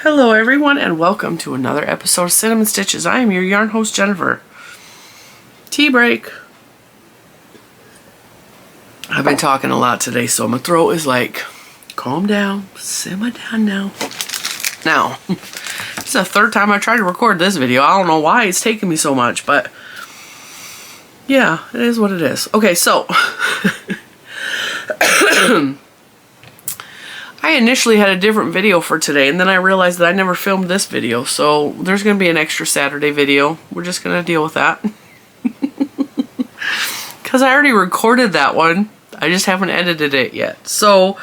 Hello everyone and welcome to another episode of Cinnamon Stitches. I am your yarn host Jennifer. Tea break. I've been talking a lot today so my throat is like, calm down, simmer down now. Now, it's the third time I tried to record this video. I don't know why it's taking me so much, but yeah, it is what it is. Okay, so I initially had a different video for today, and then I realized that I never filmed this video, so there's going to be an extra Saturday video. We're just going to deal with that. Because I already recorded that one. I just haven't edited it yet. So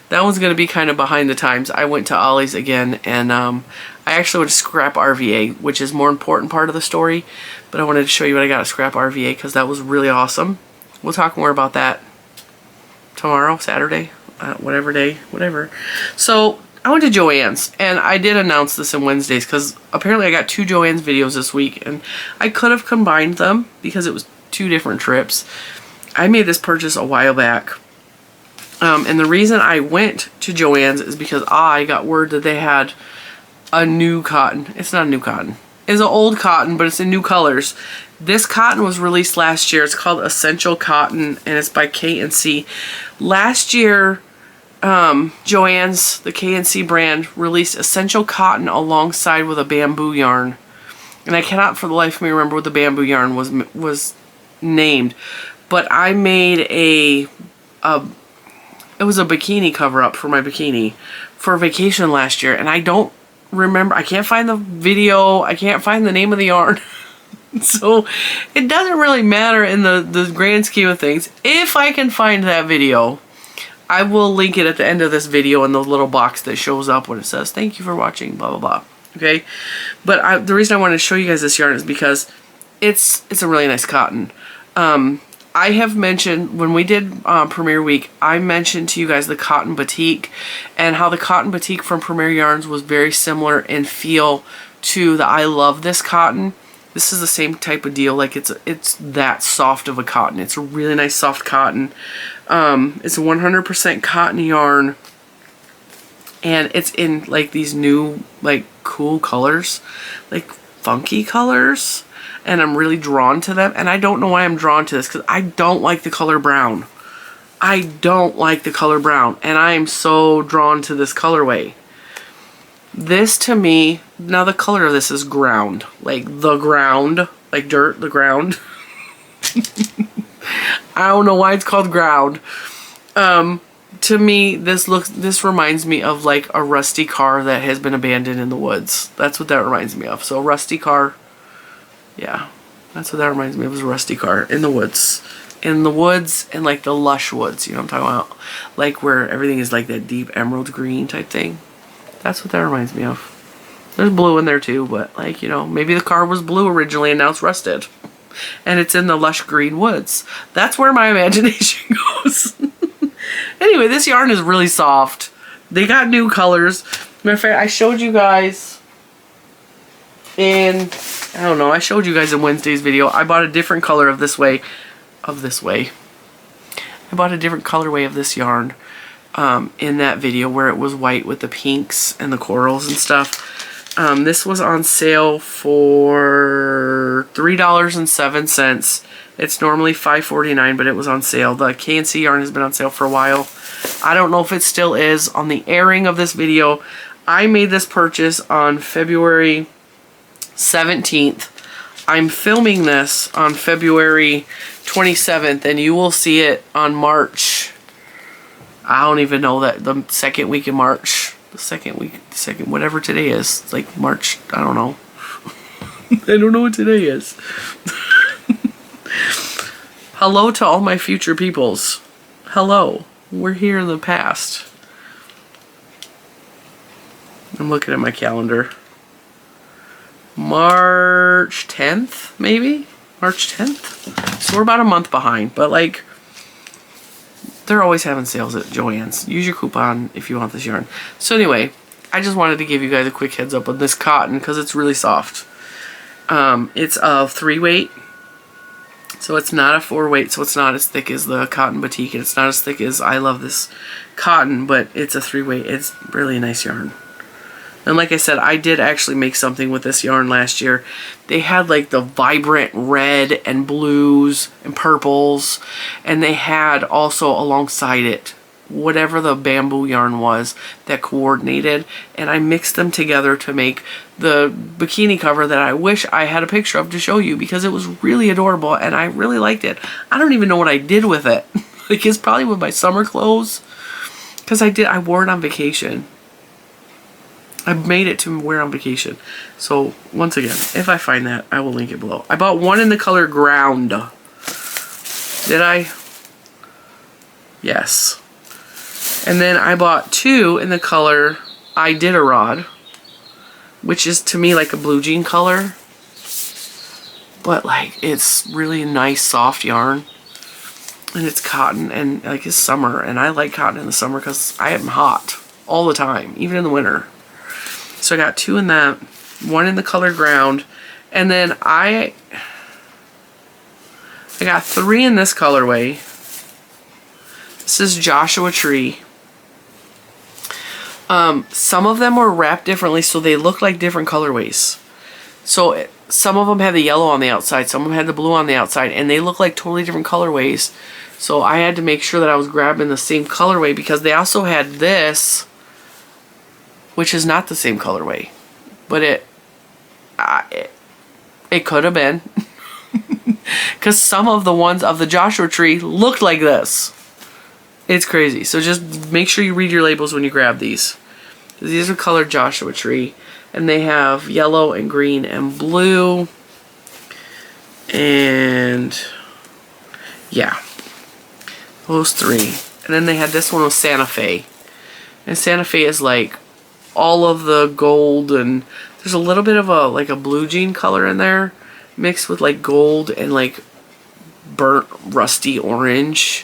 that one's going to be kind of behind the times. I went to Ollie's again, and I actually went to Scrap RVA, which is more important part of the story. But I wanted to show you what I got at Scrap RVA because that was really awesome. We'll talk more about that tomorrow, Saturday. Whatever day, whatever. So I went to Joann's, and I did announce this in Wednesdays because apparently I got 2 Joann's videos this week, and I could have combined them because it was 2 different trips. I made this purchase a while back, and the reason I went to Joann's is because I got word that they had a new cotton. It's not a new cotton. It's an old cotton, but it's in new colors. This cotton was released last year. It's called Essential Cotton, and it's by K&C. Last year, Joann's, the K&C brand, released Essential Cotton alongside with a bamboo yarn. And I cannot for the life of me remember what the bamboo yarn was named. But I made it was a bikini cover-up for my bikini for vacation last year. And I don't remember, I can't find the video, I can't find the name of the yarn. So it doesn't really matter in the grand scheme of things. If I can find that video, I will link it at the end of this video in the little box that shows up when it says, thank you for watching, blah, blah, blah. Okay? But the reason I wanted to show you guys this yarn is because it's a really nice cotton. I have mentioned, when we did Premiere Week, I mentioned to you guys the cotton batik and how the cotton batik from Premier Yarns was very similar in feel to the I Love This cotton. This is the same type of deal. Like it's that soft of a cotton. It's a really nice soft cotton. It's a 100% cotton yarn, and it's in like these new like cool colors, like funky colors, and I'm really drawn to them. And I don't know why I'm drawn to this because I don't like the color brown. I don't like the color brown, and I am so drawn to this colorway. This to me, now the color of this is ground, like the ground, like dirt, the ground. I don't know why it's called ground. To me, this reminds me of like a rusty car that has been abandoned in the woods. That's what that reminds me of. So a rusty car, yeah, that's what that reminds me of, is a rusty car in the woods. In the woods and like the lush woods, you know what I'm talking about? Like where everything is like that deep emerald green type thing. That's what that reminds me of. There's blue in there too, but like, you know, maybe the car was blue originally and now it's rusted. And it's in the lush green woods. That's where my imagination goes. Anyway, this yarn is really soft. They got new colors. Matter of fact, I showed you guys in, I don't know, I showed you guys in Wednesday's video. I bought a different color of this way. I bought a different colorway of this yarn. In that video where it was white with the pinks and the corals and stuff. This was on sale for $3.07. It's normally $5.49, but it was on sale. The K&C yarn has been on sale for a while. I don't know if it still is. On the airing of this video, I made this purchase on February 17th. I'm filming this on February 27th, and you will see it on March. I don't even know, that the second week in March, whatever today is. It's like March, I don't know. I don't know what today is. Hello to all my future peoples. Hello. We're here in the past. I'm looking at my calendar. March 10th, maybe? March 10th? So we're about a month behind, but like, they're always having sales at Joann's. Use your coupon if you want this yarn. So anyway, I just wanted to give you guys a quick heads up on this cotton because it's really soft. It's a 3-weight. So it's not a 4-weight, so it's not as thick as the cotton batik, and it's not as thick as I Love This cotton, but it's a 3-weight. It's really a nice yarn. And like I said, I did actually make something with this yarn last year. They had like the vibrant red and blues and purples, and they had also alongside it whatever the bamboo yarn was that coordinated, and I mixed them together to make the bikini cover that I wish I had a picture of to show you, because it was really adorable and I really liked it. I don't even know what I did with it. Like, it's probably with my summer clothes, because I wore it on vacation. I made it to wear on vacation. So once again, if I find that, I will link it below. I bought one in the color Ground. Did I? Yes. And then I bought two in the color Iditarod, which is to me like a blue jean color. But like, it's really nice soft yarn. And it's cotton, and like it's summer, and I like cotton in the summer because I am hot all the time, even in the winter. So I got two in that, one in the color Ground, and then I got three in this colorway. This is Joshua Tree. Some of them were wrapped differently, so they look like different colorways. So some of them had the yellow on the outside, some of them had the blue on the outside, and they look like totally different colorways. So I had to make sure that I was grabbing the same colorway, because they also had this, which is not the same colorway, but it could have been, because some of the ones of the Joshua Tree looked like this. It's crazy. So just make sure you read your labels when you grab these. These are colored Joshua Tree, and they have yellow and green and blue, and yeah, those three. And then they had this one with Santa Fe, and Santa Fe is like all of the gold, and there's a little bit of a like a blue jean color in there mixed with like gold and like burnt rusty orange.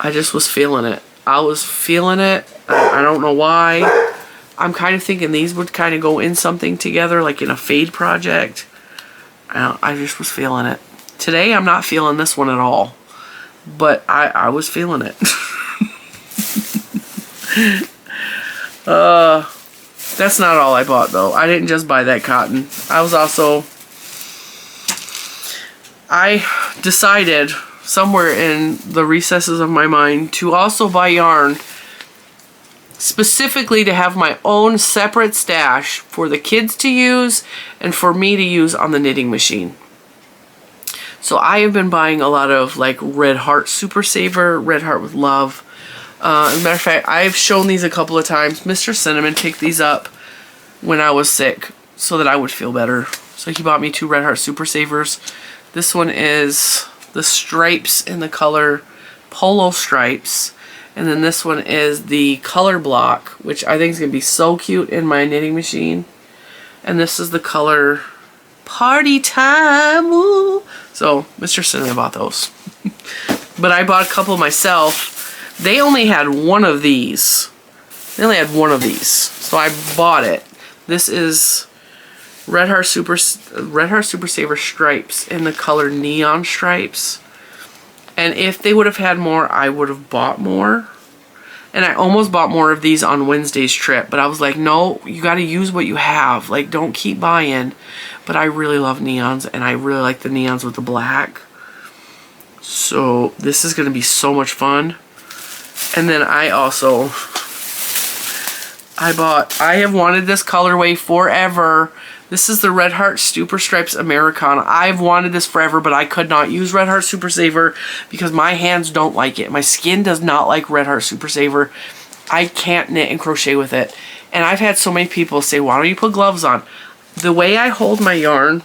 I just was feeling it. I was feeling it. I don't know why. I'm kind of thinking these would kind of go in something together, like in a fade project. I just was feeling it. Today, I'm not feeling this one at all. But I was feeling it. That's not all I bought, though. I didn't just buy that cotton. I decided somewhere in the recesses of my mind to also buy yarn specifically to have my own separate stash for the kids to use and for me to use on the knitting machine. So I have been buying a lot of like Red Heart Super Saver, Red Heart with Love. As a matter of fact, I've shown these a couple of times. Mr. Cinnamon picked these up when I was sick so that I would feel better. So he bought me two Red Heart Super Savers. This one is the stripes in the color Polo Stripes, and then this one is the color block, which I think is going to be so cute in my knitting machine. And this is the color Party Time. Woo! So Mr. Cinnamon bought those. But I bought a couple myself. They only had one of these. So I bought it. This is Red Heart Super Saver Stripes in the color Neon Stripes. And if they would have had more, I would have bought more. And I almost bought more of these on Wednesday's trip, but I was like, no, you got to use what you have. Like, don't keep buying. But I really love neons, and I really like the neons with the black. So this is going to be so much fun. And then I have wanted this colorway forever. This is the Red Heart Super Stripes Americana. I've wanted this forever, but I could not use Red Heart Super Saver because my hands don't like it. My skin does not like Red Heart Super Saver. I can't knit and crochet with it. And I've had so many people say, why don't you put gloves on? The way I hold my yarn,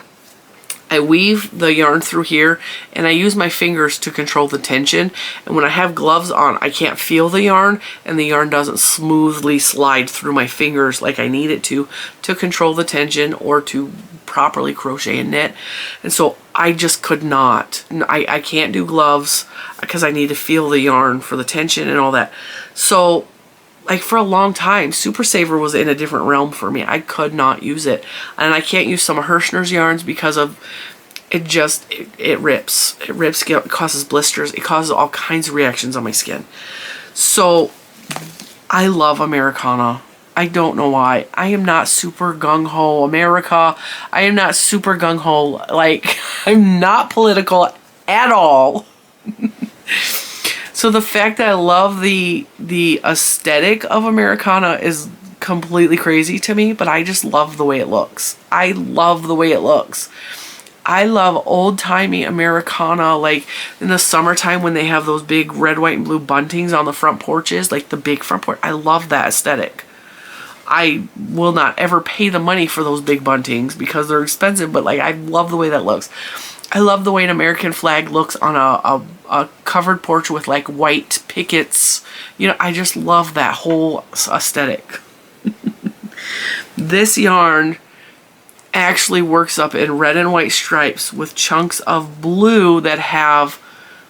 I weave the yarn through here, and I use my fingers to control the tension. And when I have gloves on, I can't feel the yarn, and the yarn doesn't smoothly slide through my fingers like I need it to control the tension or to properly crochet and knit. And so I just could not. I can't do gloves because I need to feel the yarn for the tension and all that. So like for a long time, Super Saver was in a different realm for me. I could not use it. And I can't use some of Hirschner's yarns because of it just, it rips. It rips, it causes blisters. It causes all kinds of reactions on my skin. So I love Americana. I don't know why. I am not super gung-ho America. I am not super gung-ho, like, I'm not political at all. So the fact that I love the aesthetic of Americana is completely crazy to me, but I just love the way it looks. I love the way it looks. I love old-timey Americana, like in the summertime when they have those big red, white, and blue buntings on the front porches, like the big front porch. I love that aesthetic. I will not ever pay the money for those big buntings because they're expensive, but like I love the way that looks. I love the way an American flag looks on a covered porch with like white pickets. You know, I just love that whole aesthetic. This yarn actually works up in red and white stripes with chunks of blue that have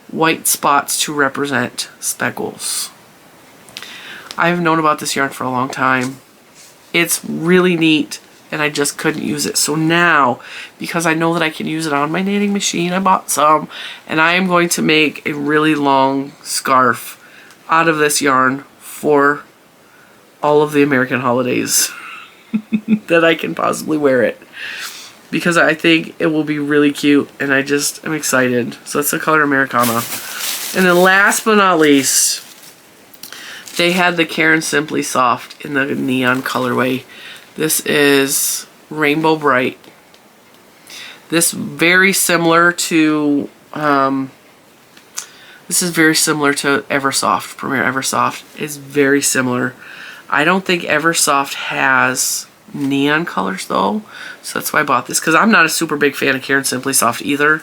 white spots to represent speckles. I've known about this yarn for a long time. It's really neat, and I just couldn't use it. So now, because I know that I can use it on my knitting machine, I bought some, and I am going to make a really long scarf out of this yarn for all of the American holidays that I can possibly wear it. Because I think it will be really cute, and I just am excited. So that's the color Americana. And then last but not least, they had the Caron Simply Soft in the neon colorway. This is Rainbow Bright. This very similar to Eversoft. Premier Eversoft is very similar. I don't think Eversoft has neon colors though, so that's why I bought this, because I'm not a super big fan of Caron Simply Soft either.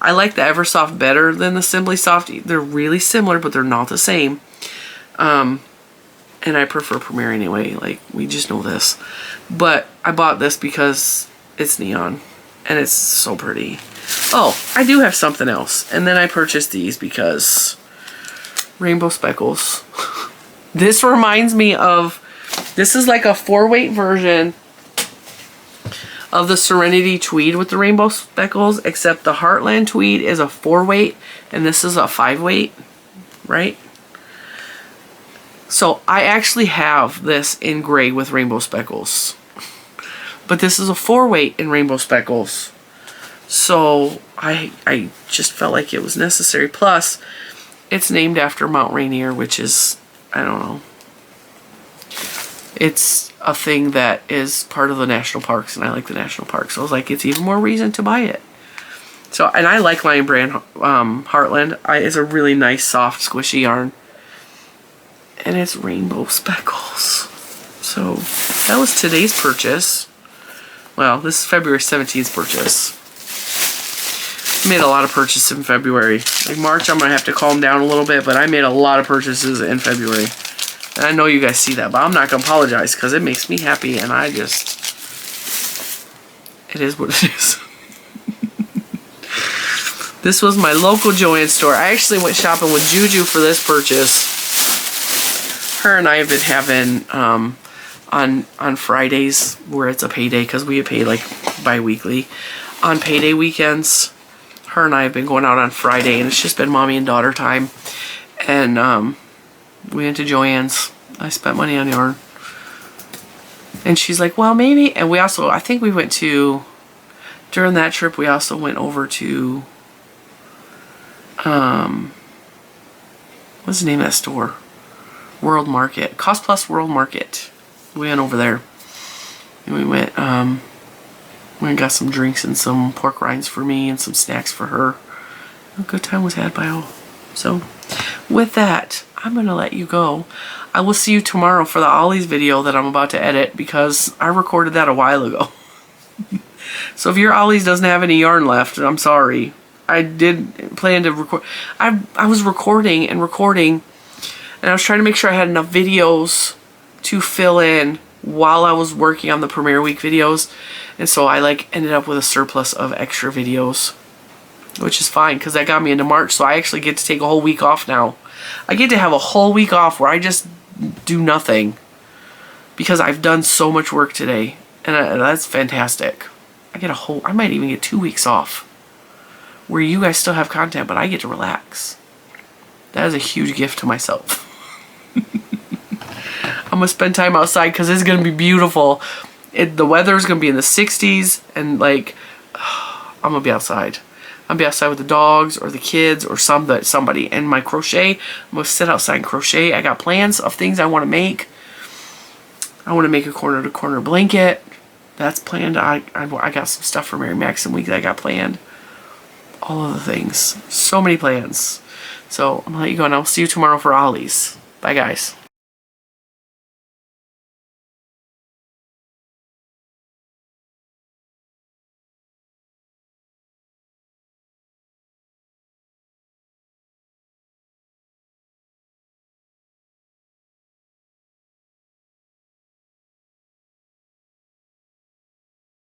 I like the Eversoft better than the Simply Soft. They're really similar, but they're not the same. And I prefer Premier anyway, like we just know this. But I bought this because it's neon and it's so pretty. Oh, I do have something else. And then I purchased these because rainbow speckles. This reminds me of, this is like a 4-weight version of the Serenity tweed with the rainbow speckles, except the Heartland tweed is a 4-weight and this is a 5-weight, right? So I actually have this in gray with rainbow speckles, but this is a 4-weight in rainbow speckles. So I just felt like it was necessary. Plus, it's named after Mount Rainier, which is, I don't know, it's a thing that is part of the national parks, and I like the national parks. So I was like, it's even more reason to buy it. So, and I like Lion Brand Heartland. It's a really nice, soft, squishy yarn. And it's rainbow speckles. So that was today's purchase. Well, this is February 17th purchase. I made a lot of purchases in February. Like March, I'm going to have to calm down a little bit, but I made a lot of purchases in February. And I know you guys see that, but I'm not going to apologize because it makes me happy, and I just, it is what it is. This was my local Joann store. I actually went shopping with Juju for this purchase. Her and I have been having on Fridays where it's a payday, because we get paid like bi-weekly. On payday weekends, her and I have been going out on Friday, and it's just been mommy and daughter time. And we went to Joann's. I spent money on yarn. And she's like, well, maybe. And we also, I think we went to, during that trip, we also went over to, what's the name of that store? World Market. Cost Plus World Market. We went over there. And we went and got some drinks and some pork rinds for me and some snacks for her. A good time was had by all. So, with that, I'm going to let you go. I will see you tomorrow for the Ollie's video that I'm about to edit, because I recorded that a while ago. So if your Ollie's doesn't have any yarn left, I'm sorry. I did plan to record. I was recording, and I was trying to make sure I had enough videos to fill in while I was working on the Premiere Week videos. And so I like ended up with a surplus of extra videos, which is fine because that got me into March. So I actually get to take a whole week off now. I get to have a whole week off where I just do nothing because I've done so much work today. And that's fantastic. I might even get 2 weeks off where you guys still have content, but I get to relax. That is a huge gift to myself. I'm I'm gonna spend time outside because it's gonna be beautiful. The weather's gonna be in the 60s, and like I'm gonna be outside. I'm gonna be outside with the dogs or the kids or somebody. And my crochet, I'm gonna sit outside and crochet. I got plans of things I want to make. I want to make a corner to corner blanket. That's planned. I got some stuff for Mary Maxim week that I got planned. All of the things. So many plans. So I'm gonna let you go, and I'll see you tomorrow for Ollie's. Bye, guys.